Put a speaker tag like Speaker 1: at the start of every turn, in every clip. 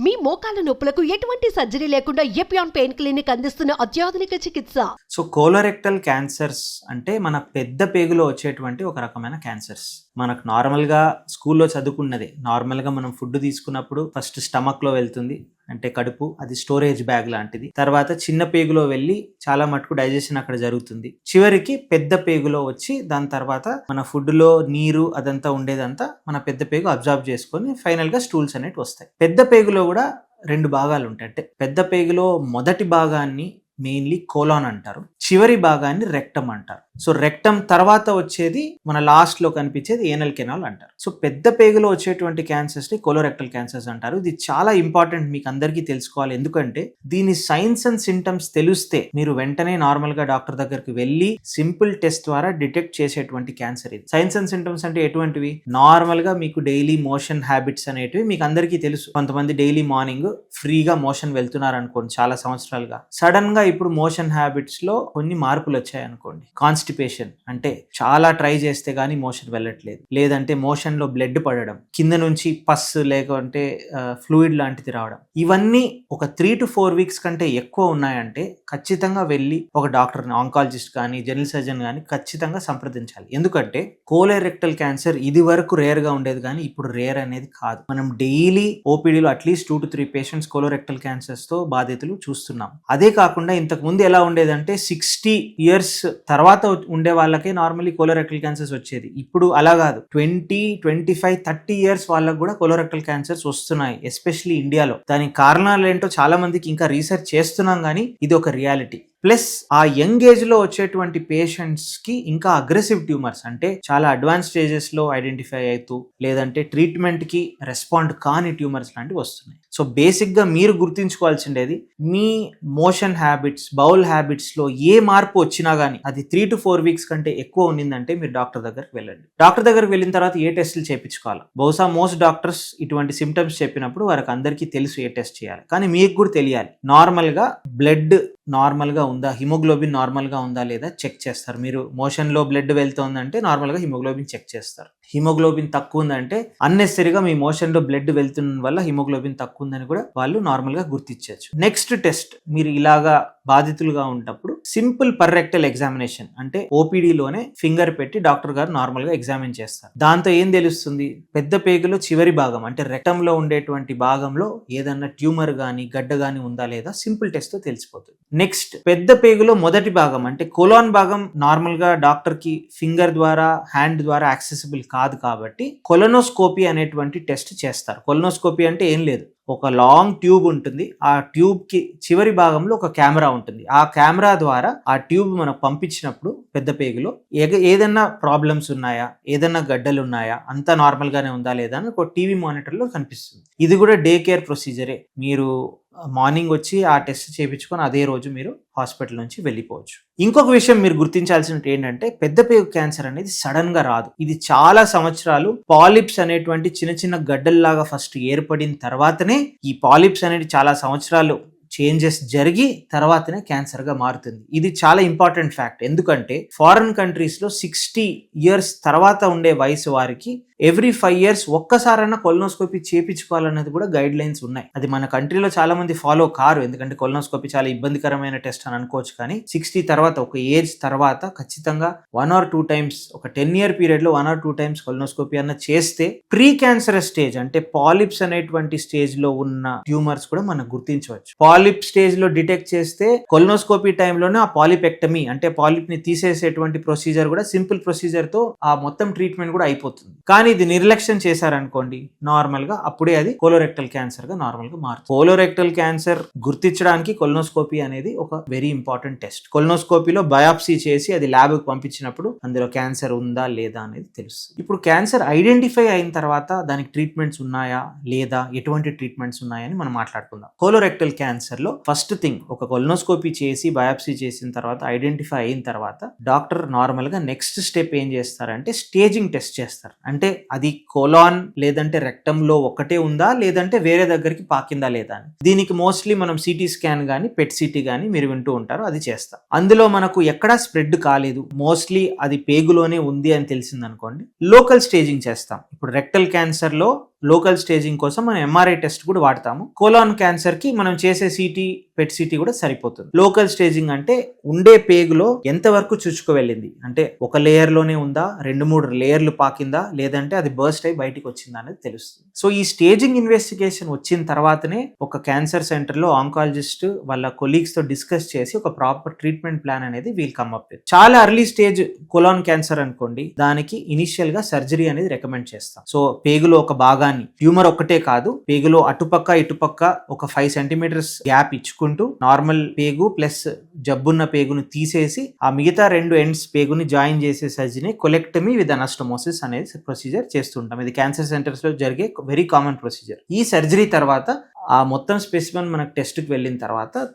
Speaker 1: మీ మోకాల నొప్పులకు ఎటువంటి సర్జరీ లేకుండా ఎపియాన్ పెయిన్ క్లినిక్ అందిస్తున్న అత్యాధునిక చికిత్స.
Speaker 2: సో కోలోరెక్టల్ క్యాన్సర్స్ అంటే మన పెద్ద పేగులో వచ్చేటువంటి ఒక రకమైన క్యాన్సర్స్. మనకు నార్మల్గా స్కూల్లో చదువుకున్నదే. నార్మల్గా మనం ఫుడ్ తీసుకున్నప్పుడు ఫస్ట్ స్టమక్లో వెళ్తుంది, అంటే కడుపు, అది స్టోరేజ్ బ్యాగ్ లాంటిది. తర్వాత చిన్న పేగులో వెళ్ళి చాలా మటుకు డైజెషన్ అక్కడ జరుగుతుంది. చివరికి పెద్ద పేగులో వచ్చి దాని తర్వాత మన ఫుడ్లో నీరు అదంతా ఉండేదంతా మన పెద్ద పేగు అబ్జార్బ్ చేసుకొని ఫైనల్గా స్టూల్స్ అనేవి వస్తాయి. పెద్ద పేగులో కూడా రెండు భాగాలు ఉంటాయి. అంటే పెద్ద పేగులో మొదటి భాగాన్ని మెయిన్లీ కోలాన్ అంటారు, చివరి భాగాన్ని రెక్టమ్ అంటారు. సో రెక్టమ్ తర్వాత వచ్చేది మన లాస్ట్ లో కనిపించేది ఏనల్ కెనాల్ అంటారు. సో పెద్ద పేగులో వచ్చేటువంటి క్యాన్సర్స్ ని కోలోరెక్టల్ క్యాన్సర్స్ అంటారు. ఇది చాలా ఇంపార్టెంట్, మీకు అందరికీ తెలుసుకోవాలి. ఎందుకంటే దీని సైన్స్ అండ్ సింటమ్స్ తెలిస్తే మీరు వెంటనే నార్మల్ గా డాక్టర్ దగ్గరికి వెళ్ళి సింపుల్ టెస్ట్ ద్వారా డిటెక్ట్ చేసేటువంటి క్యాన్సర్ ఇది. సైన్స్ అండ్ సింటమ్స్ అంటే ఎటువంటివి? నార్మల్ గా మీకు డైలీ మోషన్ హ్యాబిట్స్ అనేటివి మీకు అందరికీ తెలుసు. కొంతమంది డైలీ మార్నింగ్ ఫ్రీగా మోషన్ వెళ్తున్నారు అనుకోండి చాలా సంవత్సరాలుగా, సడన్ గా ఇప్పుడు మోషన్ హ్యాబిట్స్ లో కొన్ని మార్పులు వచ్చాయి అనుకోండి. కాన్స్టిపేషన్ అంటే చాలా ట్రై చేస్తే గానీ మోషన్ వెళ్ళట్లేదు, లేదంటే మోషన్ లో బ్లడ్ పడడం, కింద నుంచి పస్ లేకుంటే ఫ్లూయిడ్ లాంటిది రావడం, ఇవన్నీ ఒక 3 to 4 వీక్స్ కంటే ఎక్కువ ఉన్నాయంటే ఖచ్చితంగా వెళ్ళి ఒక డాక్టర్ని, ఆంకాలజిస్ట్ కానీ జనరల్ సర్జన్ కానీ ఖచ్చితంగా సంప్రదించాలి. ఎందుకంటే కోలోరెక్టల్ క్యాన్సర్ ఇది వరకు రేర్ గా ఉండేది కానీ ఇప్పుడు రేర్ అనేది కాదు. మనం daily ఓపీడీలో at least 2 to 3 patients colorectal cancers తో బాధితులు చూస్తున్నాం. అదే కాకుండా ఇంతకు ముందు ఎలా ఉండేదంటే 60 years తర్వాత ఉండే వాళ్ళకే నార్మల్లీ కోలోరెక్టల్ క్యాన్సర్స్ వచ్చేది. ఇప్పుడు అలా కాదు, 20, 25, 30 years వాళ్ళకు కూడా కోలోరెక్టల్ క్యాన్సర్స్ వస్తున్నాయి, ఎస్పెషల్లీ ఇండియాలో. దానికి కారణాలు ఏంటో చాలా మందికి ఇంకా రీసెర్చ్ చేస్తున్నాం కానీ ఇది ఒక రియాలిటీ. ప్లస్ ఆ యంగ్ ఏజ్ లో వచ్చేటువంటి పేషెంట్స్ కి ఇంకా అగ్రెసివ్ ట్యూమర్స్, అంటే చాలా అడ్వాన్స్ స్టేజెస్ లో ఐడెంటిఫై అవుతూ లేదంటే ట్రీట్మెంట్ కి రెస్పాండ్ కాని ట్యూమర్స్ లాంటివి వస్తున్నాయి. సో బేసిక్ గా మీరు గుర్తుంచుకోవాల్సిండేది, మీ మోషన్ హ్యాబిట్స్, బౌల్ హ్యాబిట్స్ లో ఏ మార్పు వచ్చినా గానీ అది 3 to 4 వీక్స్ కంటే ఎక్కువ ఉండిందంటే మీరు డాక్టర్ దగ్గరికి వెళ్ళండి. డాక్టర్ దగ్గరికి వెళ్ళిన తర్వాత ఏ టెస్టులు చేయించుకోవాలి? బహుశా మోస్ట్ డాక్టర్స్ ఇటువంటి సిమ్టమ్స్ చెప్పినప్పుడు వారికి అందరికీ తెలుసు ఏ టెస్ట్ చేయాలి, కానీ మీకు కూడా తెలియాలి. నార్మల్ గా బ్లడ్ నార్మల్ గా ఉందా, హిమోగ్లోబిన్ నార్మల్ గా ఉందా లేదా చెక్ చేస్తారు. మీరు మోషన్ లో బ్లడ్ వెళ్తుందంటే నార్మల్ గా హిమోగ్లోబిన్ చెక్ చేస్తారు. హిమోగ్లోబిన్ తక్కువ ఉందంటే అన్నెసరీగా మీ మోషన్ లో బ్లడ్ వెళ్తున్న వల్ల హిమోగ్లోబిన్ తక్కువ ఉందని కూడా వాళ్ళు నార్మల్ గా గుర్తించవచ్చు. నెక్స్ట్ టెస్ట్, మీరు ఇలాగా బాధితులుగా ఉన్నప్పుడు సింపుల్ పర్రెక్టల్ ఎగ్జామినేషన్, అంటే ఓపీడీలోనే ఫింగర్ పెట్టి డాక్టర్ గారు నార్మల్ గా ఎగ్జామిన్ చేస్తారు. దాంతో ఏం తెలుస్తుంది? పెద్ద పేగులో చివరి భాగం అంటే రెక్టమ్ లో ఉండేటువంటి భాగంలో ఏదన్నా ట్యూమర్ గానీ గడ్డ గానీ ఉందా లేదా సింపుల్ టెస్ట్ తో తెలిసిపోతుంది. నెక్స్ట్ పెద్ద పేగులో మొదటి భాగం అంటే కోలాన్ భాగం నార్మల్ గా డాక్టర్ కి ఫింగర్ ద్వారా, హ్యాండ్ ద్వారా యాక్సెసిబుల్ కాదు కాబట్టి కొలనోస్కోపీ అనేటువంటి టెస్ట్ చేస్తారు. కొలనోస్కోపీ అంటే ఏం లేదు, ఒక లాంగ్ ట్యూబ్ ఉంటుంది, ఆ ట్యూబ్ కి చివరి భాగంలో ఒక కెమెరా ఉంటుంది. ఆ కెమెరా ద్వారా ఆ ట్యూబ్ మనకు పంపించినప్పుడు పెద్ద పేగులో ఏదైనా ప్రాబ్లమ్స్ ఉన్నాయా, ఏదైనా గడ్డలు ఉన్నాయా, అంతా నార్మల్ గానే ఉందా లేదా అని ఒక టీవీ మానిటర్ లో కనిపిస్తుంది. ఇది కూడా డే కేర్ ప్రొసీజరే. మీరు మార్నింగ్ వచ్చి ఆ టెస్ట్ చేయించుకొని అదే రోజు మీరు హాస్పిటల్ నుంచి వెళ్ళిపోవచ్చు. ఇంకొక విషయం మీరు గుర్తించాల్సినది ఏంటంటే, పెద్ద పేగు క్యాన్సర్ అనేది సడన్ గా రాదు. ఇది చాలా సంవత్సరాలు పాలిప్స్ అనేటువంటి చిన్న చిన్న గడ్డల్లాగా ఫస్ట్ ఏర్పడిన తర్వాతనే, ఈ పాలిప్స్ అనేది చాలా సంవత్సరాలు చేంజెస్ జరిగి తర్వాతనే క్యాన్సర్ గా మారుతుంది. ఇది చాలా ఇంపార్టెంట్ ఫ్యాక్ట్. ఎందుకంటే ఫారిన్ కంట్రీస్ లో 60 years తర్వాత ఉండే వయసు వారికి ఎవ్రీ 5 years ఒక్కసారైనా కొలనోస్కోపీ చేయించుకోవాలన్నది కూడా గైడ్ లైన్స్ ఉన్నాయి. అది మన కంట్రీలో చాలా మంది ఫాలో కారు, ఎందుకంటే కొలనోస్కోపీ చాలా ఇబ్బందికరమైన టెస్ట్ అని అనుకోవచ్చు. కానీ 60 తర్వాత, ఒక ఏజ్ తర్వాత ఖచ్చితంగా 1 or 2 times, ఒక 10-year పీరియడ్ లో 1 or 2 times కొలనోస్కోపీ అన్న చేస్తే ప్రీ క్యాన్సరస్ స్టేజ్ అంటే పాలిప్స్ అనేటువంటి స్టేజ్ లో ఉన్న ట్యూమర్స్ కూడా మనం గుర్తించవచ్చు. పాలిప్ స్టేజ్ లో డిటెక్ట్ చేస్తే కొలనోస్కోపీ టైంలోనే ఆ పాలిపెక్టమీ అంటే పాలిప్ ని తీసేసేటువంటి ప్రొసీజర్ కూడా సింపుల్ ప్రొసీజర్ తో ఆ మొత్తం ట్రీట్మెంట్ కూడా అయిపోతుంది. కానీ ఇది నిర్లక్ష్యం చేశారనుకోండి, నార్మల్ గా అప్పుడే అది కోలోరెక్టల్ క్యాన్సర్ గా నార్మల్ గా మారుతుంది. కోలోరెక్టల్ క్యాన్సర్ గుర్తించడానికి కొలనోస్కోపీ అనేది ఒక వెరీ ఇంపార్టెంట్ టెస్ట్. కొలనోస్కోపీలో బయాప్సీ చేసి అది ల్యాబ్ కు పంపించినప్పుడు అందులో క్యాన్సర్ ఉందా లేదా అనేది తెలుస్తుంది. ఇప్పుడు క్యాన్సర్ ఐడెంటిఫై అయిన తర్వాత దానికి ట్రీట్మెంట్స్ ఉన్నాయా లేదా, ఎటువంటి ట్రీట్మెంట్స్ ఉన్నాయని మనం మాట్లాడుకుందాం. కోలోరెక్టల్ క్యాన్సర్ లో ఫస్ట్ థింగ్, ఒక కొలనోస్కోపీ చేసి బయాప్సీ చేసిన తర్వాత ఐడెంటిఫై అయిన తర్వాత డాక్టర్ నార్మల్ గా నెక్స్ట్ స్టెప్ ఏం చేస్తారంటే స్టేజింగ్ టెస్ట్ చేస్తారు. అంటే అది కోలాన్ లేదంటే రెక్టమ్ లో ఒకటే ఉందా లేదంటే వేరే దగ్గరికి పాకిందా లేదా అని. దీనికి మోస్ట్లీ మనం సిటీ స్కాన్ గానీ పెట్ సిటీ గానీ మీరు వింటూ ఉంటారు, అది చేస్తాం. అందులో మనకు ఎక్కడా స్ప్రెడ్ కాలేదు, మోస్ట్లీ అది పేగులోనే ఉంది అని తెలిసింది అనుకోండి, లోకల్ స్టేజింగ్ చేస్తాం. ఇప్పుడు రెక్టల్ క్యాన్సర్ లో లోకల్ స్టేజింగ్ కోసం మనం ఎంఆర్ఐ టెస్ట్ కూడా వాడతాము. కోలాన్ క్యాన్సర్ కి మనం చేసే సిటీ, పెట్ సిటీ కూడా సరిపోతుంది. లోకల్ స్టేజింగ్ అంటే ఉండే పేగులో ఎంత వరకు చుచ్చుకు వెళ్ళింది, అంటే ఒక లేయర్ లోనే ఉందా, 2-3 లేయర్లు పాకిందా, లేదంటే అది బర్స్ట్ అయి బయటికి వచ్చిందా అనేది తెలుస్తుంది. సో ఈ స్టేజింగ్ ఇన్వెస్టిగేషన్ వచ్చిన తర్వాతనే ఒక క్యాన్సర్ సెంటర్ లో ఆంకాలజిస్ట్ వాళ్ళ కొలీగ్స్ తో డిస్కస్ చేసి ఒక ప్రాపర్ ట్రీట్మెంట్ ప్లాన్ అనేది వీల్ కమ్ అప్ విత్. చాలా ఎర్లీ స్టేజ్ కొలాన్ క్యాన్సర్ అనుకోండి, దానికి ఇనిషియల్ గా సర్జరీ అనేది రికమెండ్ చేస్తాం. సో పేగులో ఒక భాగాన్ని, ట్యూమర్ ఒక్కటే కాదు, పేగులో అటుపక్క ఇటుపక్క ఒక 5 సెంటీమీటర్స్ గ్యాప్ ఇచ్చుకుంటూ నార్మల్ పేగు ప్లస్ జబ్బున్న పేగును తీసేసి ఆ మిగతా 2 ఎండ్స్ పేగుని జాయిన్ చేసే సర్జరీ కొలెక్టమీ విత్ అనస్టమోసిస్ అనేది ప్రొసీజర్ చేస్తుంటాం. ఇది క్యాన్సర్ సెంటర్స్ లో జరిగే వెరీ కామన్ ప్రొసీజర్. ఈ సర్జరీ తర్వాత ఆ మొత్తం స్పెసిమెన్ మనకు టెస్ట్కి వెళ్ళిన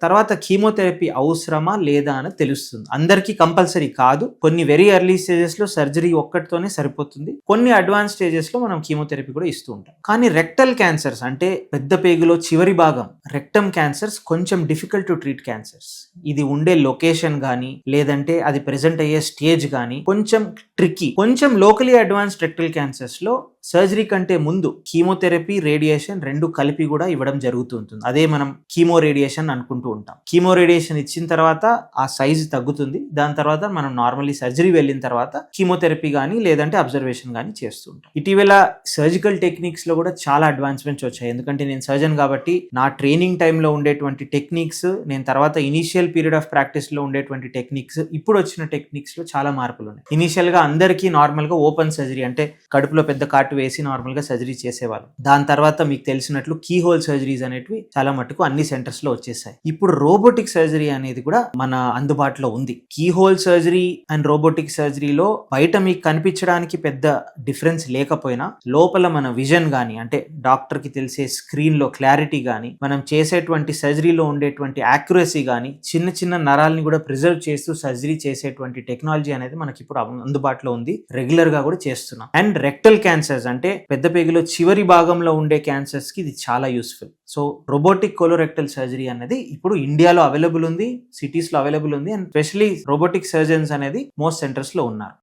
Speaker 2: తర్వాత కీమోథెరపీ అవసరమా లేదా అని తెలుస్తుంది. అందరికీ కంపల్సరీ కాదు, కొన్ని వెరీ ఎర్లీ స్టేజెస్ లో సర్జరీ ఒక్కటితోనే సరిపోతుంది, కొన్ని అడ్వాన్స్ స్టేజెస్ లో మనం కీమోథెరపీ కూడా ఇస్తూ ఉంటాం. కానీ రెక్టల్ క్యాన్సర్స్ అంటే పెద్ద పేగులో చివరి భాగం రెక్టమ్ క్యాన్సర్స్ కొంచెం డిఫికల్ట్ టు ట్రీట్ క్యాన్సర్స్. ఇది ఉండే లొకేషన్ కానీ లేదంటే అది ప్రెజెంట్ అయ్యే స్టేజ్ కానీ కొంచెం ట్రిక్కీ. కొంచెం లోకలీ అడ్వాన్స్డ్ రెక్టల్ క్యాన్సర్స్ లో సర్జరీ కంటే ముందు కీమోథెరపీ, రేడియేషన్ 2 కలిపి కూడా ఇవ్వడం జరుగుతూ ఉంటుంది. అదే మనం కీమో రేడియేషన్ అనుకుంటూ ఉంటాం. కీమో రేడియేషన్ ఇచ్చిన తర్వాత ఆ సైజు తగ్గుతుంది, దాని తర్వాత మనం నార్మల్లీ సర్జరీ వెళ్ళిన తర్వాత కీమోథెరపీ కానీ లేదంటే అబ్జర్వేషన్ కానీ చేస్తూ ఉంటాం. ఇటీవల సర్జికల్ టెక్నిక్స్ లో కూడా చాలా అడ్వాన్స్మెంట్స్ వచ్చాయి. ఎందుకంటే నేను సర్జన్ కాబట్టి నా ట్రైనింగ్ టైంలో ఉండేటువంటి టెక్నిక్స్, నేను తర్వాత ఇనిషియల్ పీరియడ్ ఆఫ్ ప్రాక్టీస్ లో ఉండేటువంటి టెక్నిక్స్, ఇప్పుడు వచ్చిన టెక్నిక్స్ లో చాలా మార్పులు ఉన్నాయి. ఇనిషియల్ గా అందరికీ నార్మల్ గా ఓపెన్ సర్జరీ అంటే కడుపులో పెద్ద కాటు వేసి నార్మల్ గా సర్జరీ చేసేవాళ్ళు. దాని తర్వాత మీకు తెలిసినట్లు కీ హోల్ సర్జరీస్ అనేటివి చాలా మటుకు అన్ని సెంటర్స్ లో వచ్చేసాయి. ఇప్పుడు రోబోటిక్ సర్జరీ అనేది కూడా మన అందుబాటులో ఉంది. Key hole surgery and robotic సర్జరీలో బయట మీకు కనిపించడానికి పెద్ద డిఫరెన్స్ లేకపోయినా లోపల మన విజన్ గానీ, అంటే డాక్టర్ కి తెలిసే స్క్రీన్ లో క్లారిటీ గానీ, మనం చేసేటువంటి సర్జరీలో ఉండేటువంటి యాక్యురసీ గానీ, చిన్న చిన్న నరాల్ని కూడా ప్రిజర్వ్ చేస్తూ సర్జరీ చేసేటువంటి టెక్నాలజీ అనేది మనకి ఇప్పుడు అందుబాటులో ఉంది. రెగ్యులర్ గా కూడా చేస్తున్నాం. అండ్ రెక్టల్ క్యాన్సర్స్ అంటే పెద్ద పేగులో చివరి భాగంలో ఉండే క్యాన్సర్స్ కి ఇది చాలా useful. So robotic colorectal surgery అనేది ఇప్పుడు ఇండియాలో అవైలబుల్ ఉంది, సిటీస్ లో అవైలబుల్ ఉంది, అండ్ స్పెషలీ రోబోటిక్ సర్జన్స్ అనేది మోస్ట్ సెంటర్స్ లో ఉన్నారు.